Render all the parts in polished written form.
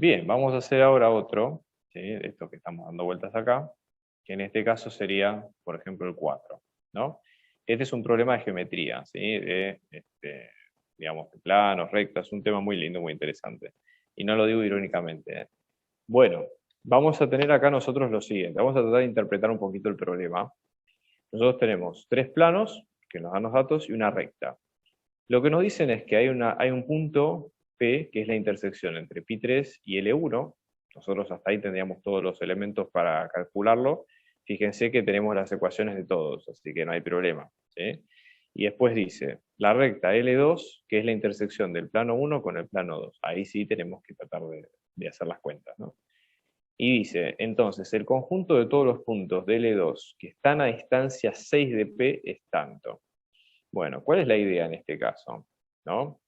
Bien, vamos a hacer ahora otro, ¿sí? Esto que estamos dando vueltas acá, que en este caso sería, por ejemplo, el 4, ¿no? Este es un problema de geometría, ¿sí? Digamos, de planos, rectas, es un tema muy lindo, muy interesante. Y no lo digo irónicamente, ¿eh? Bueno, vamos a tener acá nosotros lo siguiente, vamos a tratar de interpretar un poquito el problema. Nosotros tenemos tres planos, que nos dan los datos, y una recta. Lo que nos dicen es que hay un punto P, que es la intersección entre pi3 y L1. Nosotros hasta ahí tendríamos todos los elementos para calcularlo. Fíjense que tenemos las ecuaciones de todos, así que no hay problema, ¿sí? Y después dice, la recta L2, que es la intersección del plano 1 con el plano 2. Ahí sí tenemos que tratar de hacer las cuentas, ¿no? Y dice, entonces, el conjunto de todos los puntos de L2 que están a distancia 6 de P es tanto. Bueno, ¿cuál es la idea en este caso? ¿No?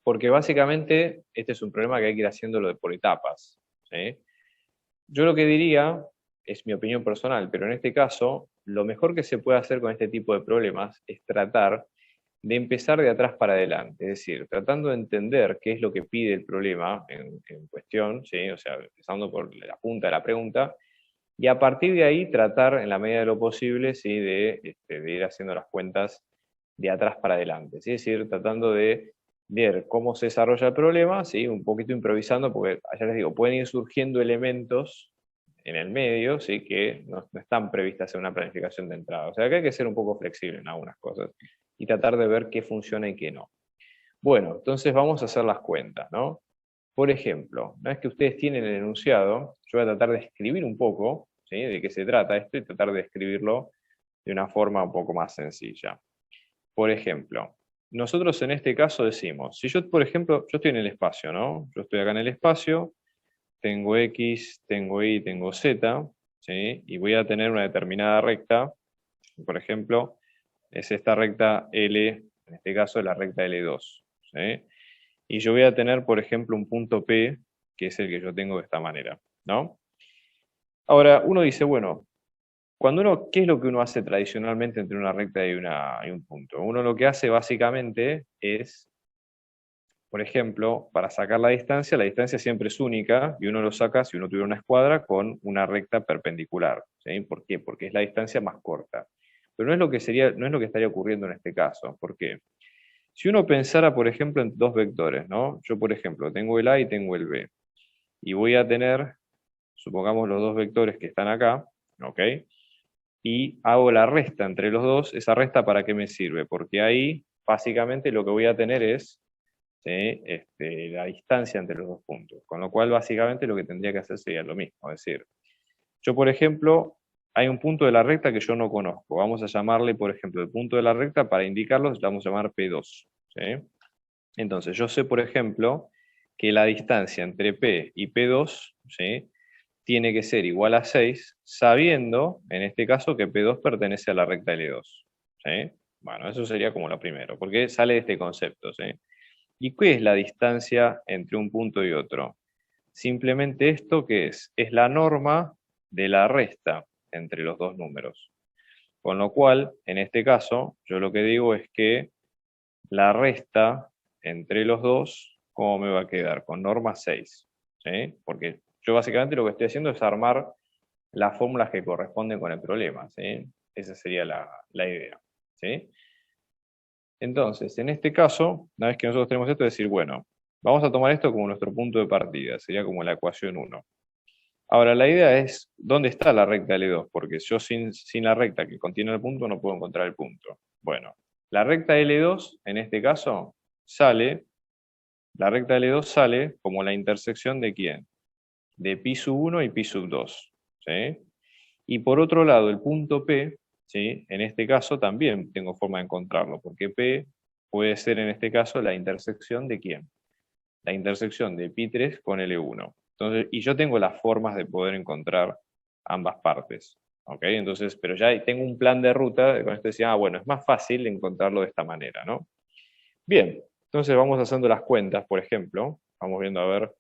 Porque básicamente este es un problema que hay que ir haciéndolo por etapas, ¿sí? Yo lo que diría, es mi opinión personal, pero en este caso, lo mejor que se puede hacer con este tipo de problemas es tratar de empezar de atrás para adelante, es decir, tratando de entender qué es lo que pide el problema en cuestión, ¿sí? O sea, empezando por la punta de la pregunta, y a partir de ahí tratar, en la medida de lo posible, ¿sí? De ir haciendo las cuentas de atrás para adelante, ¿sí? Es decir, tratando de ver cómo se desarrolla el problema, ¿sí? Un poquito improvisando, porque ya les digo, pueden ir surgiendo elementos en el medio, ¿sí? Que no están previstas en una planificación de entrada. O sea, que hay que ser un poco flexible en algunas cosas y tratar de ver qué funciona y qué no. Bueno, entonces vamos a hacer las cuentas, ¿no? Por ejemplo, una vez que ustedes tienen el enunciado, yo voy a tratar de escribir un poco, ¿sí? De qué se trata esto y tratar de escribirlo de una forma un poco más sencilla. Por ejemplo, nosotros en este caso decimos, si yo, por ejemplo, yo estoy en el espacio, ¿no? Yo estoy acá en el espacio, tengo X, tengo Y, tengo Z, ¿sí? Y voy a tener una determinada recta, por ejemplo, es esta recta L, en este caso es la recta L2, ¿sí? Y yo voy a tener, por ejemplo, un punto P, que es el que yo tengo de esta manera, ¿no? Ahora, uno dice, bueno, ¿qué es lo que uno hace tradicionalmente entre una recta y un punto? Uno lo que hace básicamente es, por ejemplo, para sacar la distancia siempre es única, y uno lo saca si uno tuviera una escuadra con una recta perpendicular, ¿sí? ¿Por qué? Porque es la distancia más corta. Pero no es lo que estaría ocurriendo en este caso. ¿Por qué? Si uno pensara, por ejemplo, en dos vectores, ¿no? Yo, por ejemplo, tengo el A y tengo el B, y voy a tener, supongamos, los dos vectores que están acá, ¿ok? Y hago la resta entre los dos. ¿Esa resta para qué me sirve? Porque ahí, básicamente, lo que voy a tener es, ¿sí? La distancia entre los dos puntos. Con lo cual, básicamente, lo que tendría que hacer sería lo mismo. Es decir, yo, por ejemplo, hay un punto de la recta que yo no conozco. Vamos a llamarle, por ejemplo, el punto de la recta, para indicarlo, le vamos a llamar P2, ¿sí? Entonces, yo sé, por ejemplo, que la distancia entre P y P2, ¿sí? Tiene que ser igual a 6, sabiendo, en este caso, que P2 pertenece a la recta L2, ¿sí? Bueno, eso sería como lo primero, porque sale de este concepto, ¿sí? ¿Y qué es la distancia entre un punto y otro? Simplemente esto que es la norma de la resta entre los dos números. Con lo cual, en este caso, yo lo que digo es que la resta entre los dos, ¿cómo me va a quedar? Con norma 6, ¿sí? Porque yo básicamente lo que estoy haciendo es armar las fórmulas que corresponden con el problema, ¿sí? Esa sería la idea, ¿sí? Entonces, en este caso, una vez que nosotros tenemos esto, decir, bueno, vamos a tomar esto como nuestro punto de partida, sería como la ecuación 1. Ahora, la idea es, ¿dónde está la recta L2? Porque yo sin la recta que contiene el punto no puedo encontrar el punto. Bueno, la recta L2, en este caso, la recta L2 sale como la intersección de ¿quién? De pi sub 1 y pi sub 2, ¿sí? Y por otro lado, el punto P, ¿sí? En este caso también tengo forma de encontrarlo, porque P puede ser en este caso la intersección de ¿quién? La intersección de pi3 con L1. Entonces, y yo tengo las formas de poder encontrar ambas partes, ¿ok? Entonces, pero ya tengo un plan de ruta, con esto decía, bueno, es más fácil encontrarlo de esta manera, ¿no? Bien, entonces vamos haciendo las cuentas, por ejemplo, vamos viendo a ver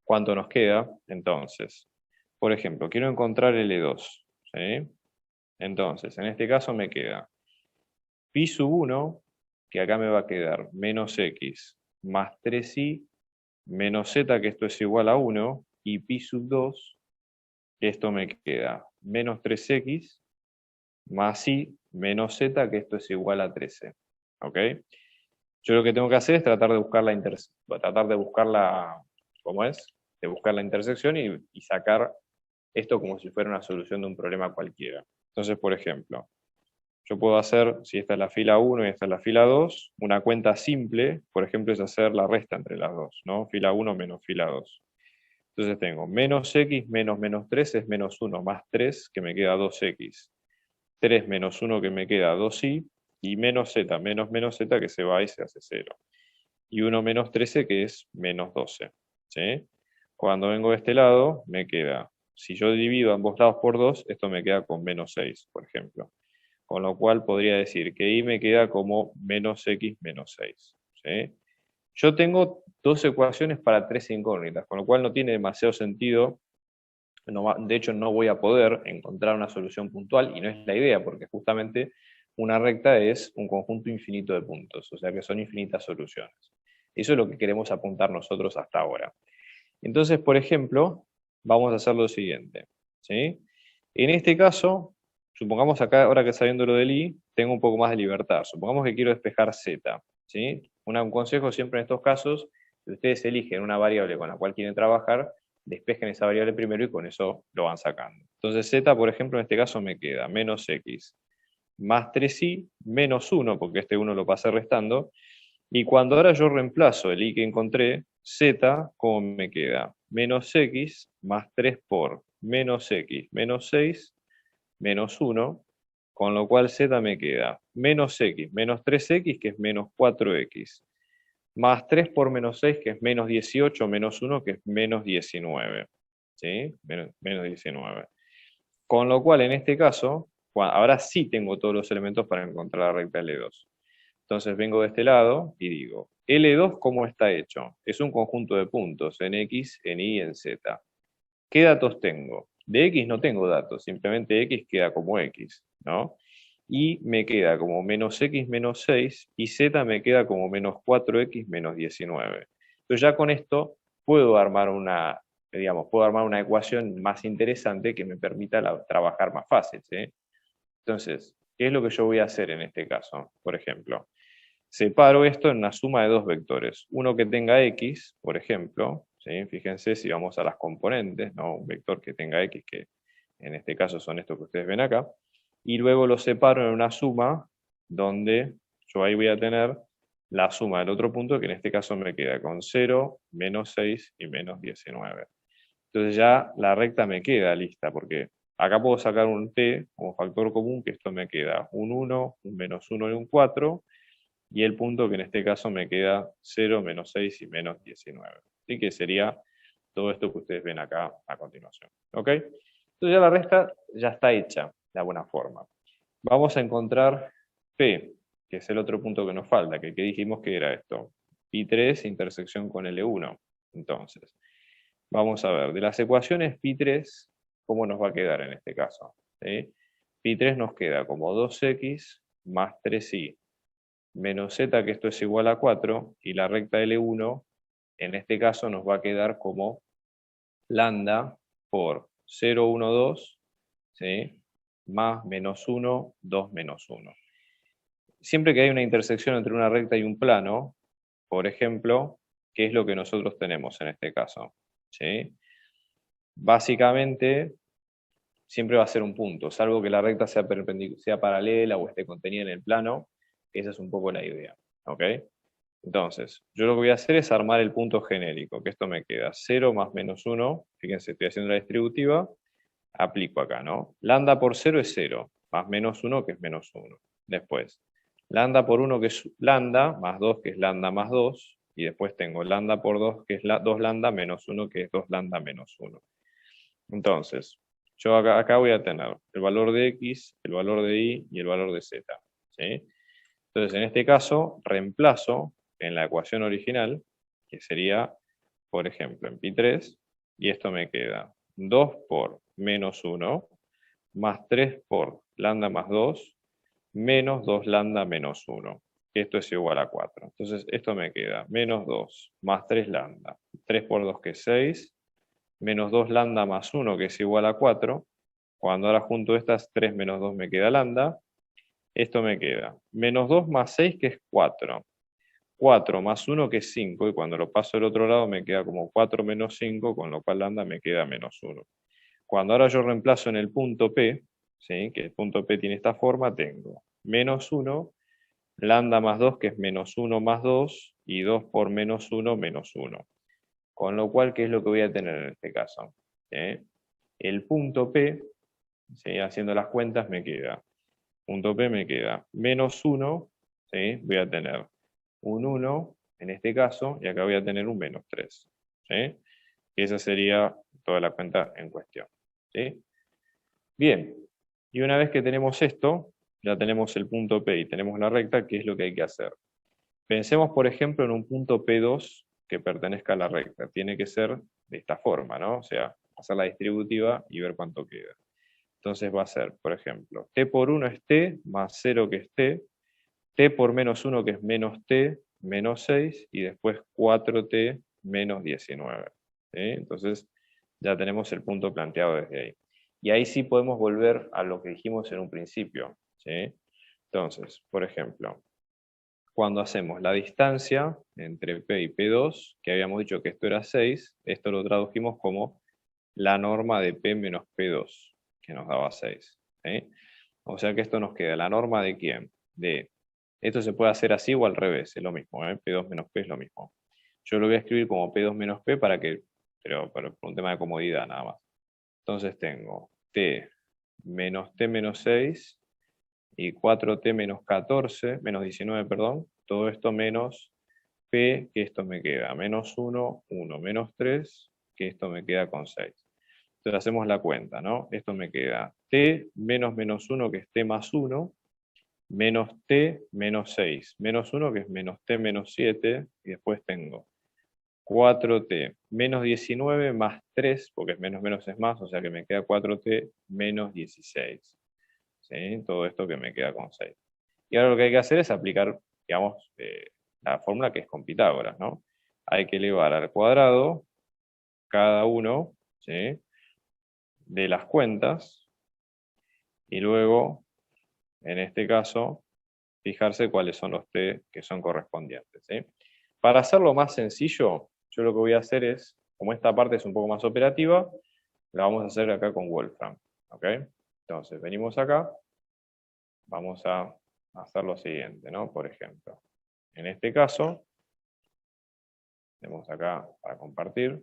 cuánto nos queda. Entonces, por ejemplo, quiero encontrar L2, ¿sí? Entonces, en este caso me queda pi sub 1, que acá me va a quedar menos x más 3y menos z, que esto es igual a 1, y pi sub 2, que esto me queda menos 3x, más i menos z, que esto es igual a 13. ¿Ok? Yo lo que tengo que hacer es tratar de buscar ¿cómo es? De buscar la intersección y sacar esto como si fuera una solución de un problema cualquiera. Entonces, por ejemplo, yo puedo hacer, si esta es la fila 1 y esta es la fila 2, una cuenta simple, por ejemplo, es hacer la resta entre las dos, ¿no? Fila 1 menos fila 2. Entonces tengo menos x menos menos 3 es menos 1 más 3, que me queda 2x. 3 menos 1 que me queda 2i, y menos z menos menos z que se va y se hace 0. Y 1 menos 13 que es menos 12. ¿Sí? Cuando vengo de este lado, me queda, si yo divido ambos lados por 2, esto me queda con menos 6, por ejemplo. Con lo cual podría decir que i me queda como menos x menos 6. ¿Sí? Yo tengo dos ecuaciones para tres incógnitas, con lo cual no tiene demasiado sentido. De hecho, no voy a poder encontrar una solución puntual, y no es la idea, porque justamente una recta es un conjunto infinito de puntos, o sea que son infinitas soluciones. Eso es lo que queremos apuntar nosotros hasta ahora. Entonces, por ejemplo, vamos a hacer lo siguiente. ¿Sí? En este caso, supongamos acá, ahora que sabiendo lo del i, tengo un poco más de libertad. Supongamos que quiero despejar z. ¿Sí? Un consejo siempre en estos casos, si ustedes eligen una variable con la cual quieren trabajar, despejen esa variable primero y con eso lo van sacando. Entonces z, por ejemplo, en este caso me queda menos x más 3i menos 1, porque este 1 lo pasé restando, y cuando ahora yo reemplazo el i que encontré, z, ¿cómo me queda? Menos x más 3 por menos x menos 6 menos 1, con lo cual z me queda menos x menos 3x, que es menos 4x, más 3 por menos 6, que es menos 18, menos 1, que es menos 19. ¿Sí? Menos 19. Con lo cual, en este caso, ahora sí tengo todos los elementos para encontrar la recta L2. Entonces vengo de este lado y digo, L2, ¿cómo está hecho? Es un conjunto de puntos en X, en Y y en Z. ¿Qué datos tengo? De X no tengo datos, simplemente X queda como X, ¿no? Y me queda como menos X menos 6, y Z me queda como menos 4X menos 19. Entonces ya con esto puedo armar una ecuación más interesante que me permita trabajar más fácil, ¿sí? Entonces, ¿qué es lo que yo voy a hacer en este caso? Por ejemplo, separo esto en una suma de dos vectores. Uno que tenga x, por ejemplo, ¿sí? Fíjense si vamos a las componentes, ¿no? Un vector que tenga x, que en este caso son estos que ustedes ven acá, y luego lo separo en una suma donde yo ahí voy a tener la suma del otro punto, que en este caso me queda con 0, menos 6 y menos 19. Entonces ya la recta me queda lista, porque acá puedo sacar un t como factor común, que esto me queda un 1, un menos 1 y un 4, y el punto que en este caso me queda 0, menos 6 y menos 19. Así que sería todo esto que ustedes ven acá a continuación. ¿Ok? Entonces ya la resta ya está hecha de alguna forma. Vamos a encontrar P, que es el otro punto que nos falta, que dijimos que era esto. Pi3 intersección con L1. Entonces, vamos a ver, de las ecuaciones Pi3, ¿cómo nos va a quedar en este caso? ¿Sí? Pi3 nos queda como 2x más 3i menos z, que esto es igual a 4, y la recta L1, en este caso nos va a quedar como lambda por 0, 1, 2, ¿sí? Más menos 1, 2, menos 1. Siempre que hay una intersección entre una recta y un plano, por ejemplo, ¿qué es lo que nosotros tenemos en este caso? ¿Sí? Básicamente, siempre va a ser un punto, salvo que la recta sea paralela o esté contenida en el plano. Esa es un poco la idea. ¿Ok? Entonces, yo lo que voy a hacer es armar el punto genérico, que esto me queda 0 más menos 1, fíjense, estoy haciendo la distributiva, aplico acá, ¿no? Lambda por 0 es 0, más menos 1 que es menos 1. Después, lambda por 1 que es lambda, más 2 que es lambda más 2, y después tengo lambda por 2 que es 2 lambda menos 1 que es 2 lambda menos 1. Entonces, yo acá voy a tener el valor de x, el valor de y y el valor de z. ¿Sí? Entonces, en este caso, reemplazo en la ecuación original, que sería, por ejemplo, en pi3, y esto me queda 2 por menos 1, más 3 por lambda más 2, menos 2 lambda menos 1. que esto es igual a 4. Entonces esto me queda menos 2 más 3 lambda. 3 por 2 que es 6, menos 2 lambda más 1 que es igual a 4. Cuando ahora junto estas 3 menos 2 me queda lambda. Esto me queda menos 2 más 6 que es 4. 4 más 1 que es 5, y cuando lo paso al otro lado me queda como 4 menos 5, con lo cual lambda me queda menos 1. Cuando ahora yo reemplazo en el punto P, ¿sí? Que el punto P tiene esta forma, tengo menos 1, lambda más 2 que es menos 1 más 2, y 2 por menos 1, menos 1. Con lo cual, ¿qué es lo que voy a tener en este caso? El punto P, ¿sí? Haciendo las cuentas me queda, punto P me queda menos 1, ¿sí? Voy a tener un 1 en este caso, y acá voy a tener un menos 3. ¿Sí? Y esa sería toda la cuenta en cuestión. ¿Sí? Bien, y una vez que tenemos esto, ya tenemos el punto P y tenemos la recta, ¿qué es lo que hay que hacer? Pensemos, por ejemplo, en un punto P2 que pertenezca a la recta. Tiene que ser de esta forma, ¿no? O sea, hacer la distributiva y ver cuánto queda. Entonces va a ser, por ejemplo, t por 1 es t, más 0 que es t por menos 1 que es menos t, menos 6, y después 4t menos 19. ¿Sí? Entonces ya tenemos el punto planteado desde ahí. Y ahí sí podemos volver a lo que dijimos en un principio. ¿Sí? Entonces, por ejemplo, cuando hacemos la distancia entre P y P2, que habíamos dicho que esto era 6, esto lo tradujimos como la norma de P menos P2, que nos daba 6. ¿Sí? O sea que esto nos queda, ¿la norma de quién? De, esto se puede hacer así o al revés, es lo mismo, P2 menos P es lo mismo. Yo lo voy a escribir como P2 menos P para que, pero por un tema de comodidad nada más. Entonces tengo T menos 6 y 4t menos 14, menos 19, perdón, todo esto menos P, que esto me queda menos 1, 1 menos 3, que esto me queda con 6. Entonces hacemos la cuenta, ¿no? Esto me queda t menos menos 1, que es t más 1, menos t menos 6, menos 1, que es menos t menos 7, y después tengo 4t menos 19 más 3, porque es menos menos es más, o sea que me queda 4t menos 16. ¿Sí? Todo esto que me queda con 6. Y ahora lo que hay que hacer es aplicar, digamos, la fórmula que es con Pitágoras, ¿no? Hay que elevar al cuadrado cada uno, ¿sí? De las cuentas, y luego, en este caso, fijarse cuáles son los t que son correspondientes, ¿sí? Para hacerlo más sencillo, yo lo que voy a hacer es, como esta parte es un poco más operativa, la vamos a hacer acá con Wolfram, ¿ok? Entonces, venimos acá, vamos a hacer lo siguiente, ¿no? Por ejemplo, en este caso, tenemos acá para compartir.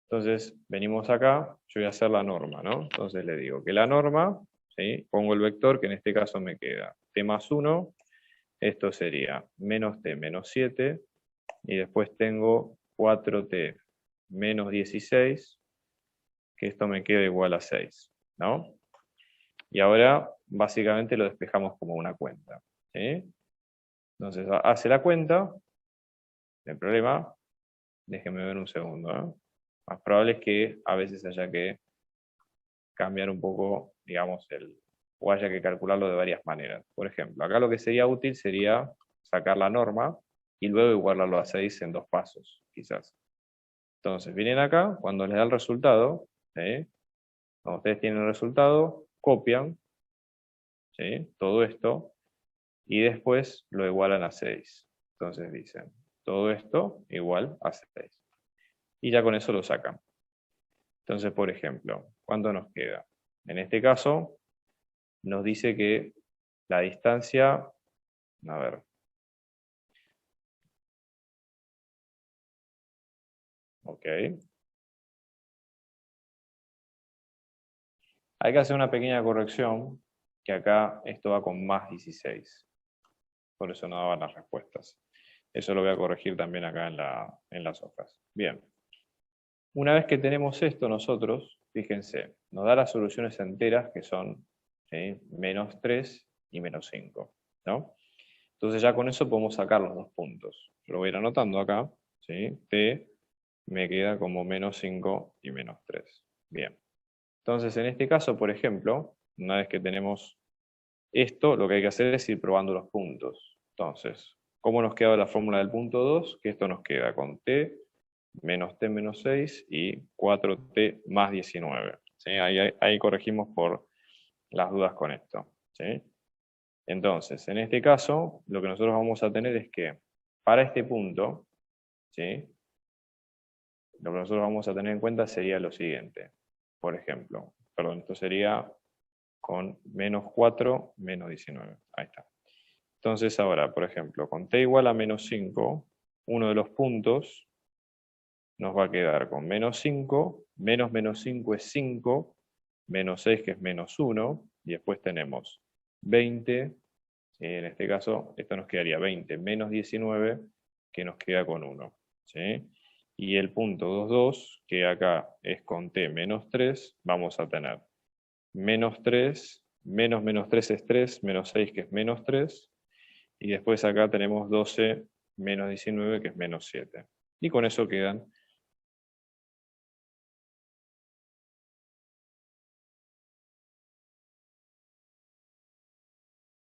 Entonces, venimos acá, yo voy a hacer la norma, ¿no? Entonces le digo que la norma, ¿sí? Pongo el vector, que en este caso me queda t más 1, esto sería menos t menos 7, y después tengo 4t menos 16, que esto me queda igual a 6, ¿no? Y ahora, básicamente lo despejamos como una cuenta, ¿sí? Entonces, hace la cuenta, el problema, déjenme ver un segundo, ¿eh? Más probable es que a veces haya que cambiar un poco, digamos, o haya que calcularlo de varias maneras. Por ejemplo, acá lo que sería útil sería sacar la norma y luego igualarlo a 6 en 2 pasos, quizás. Entonces, vienen acá, cuando les da el resultado, ¿sí? Cuando ustedes tienen el resultado, copian, ¿sí? Todo esto, y después lo igualan a 6. Entonces dicen, todo esto igual a 6. Y ya con eso lo sacan. Entonces, por ejemplo, ¿cuánto nos queda? En este caso, nos dice que la distancia, a ver, ok. Hay que hacer una pequeña corrección, que acá esto va con más 16. Por eso no daban las respuestas. Eso lo voy a corregir también acá en las hojas. Bien. Una vez que tenemos esto nosotros, fíjense, nos da las soluciones enteras que son, ¿sí? Menos 3 y menos 5, ¿no? Entonces ya con eso podemos sacar los dos puntos. Yo lo voy a ir anotando acá, ¿sí? T me queda como menos 5 y menos 3. Bien. Entonces en este caso, por ejemplo, una vez que tenemos esto, lo que hay que hacer es ir probando los puntos. Entonces, ¿cómo nos queda la fórmula del punto 2? Que esto nos queda con t menos t menos 6 y 4t más 19. ¿Sí? Ahí corregimos por las dudas con esto. ¿Sí? Entonces, en este caso, lo que nosotros vamos a tener es que para este punto, ¿sí? Lo que nosotros vamos a tener en cuenta sería lo siguiente. Por ejemplo, perdón, esto sería con menos 4, menos 19. Ahí está. Entonces ahora, por ejemplo, con t igual a menos 5, uno de los puntos nos va a quedar con menos 5, menos 5 es 5, menos 6 que es menos 1, y después tenemos 20, ¿sí? En este caso esto nos quedaría 20 menos 19, que nos queda con 1. ¿Sí? Y el punto 22, que acá es con t menos 3, vamos a tener menos 3, menos 3 es 3, menos 6 que es menos 3, y después acá tenemos 12 menos 19 que es menos 7. Y con eso quedan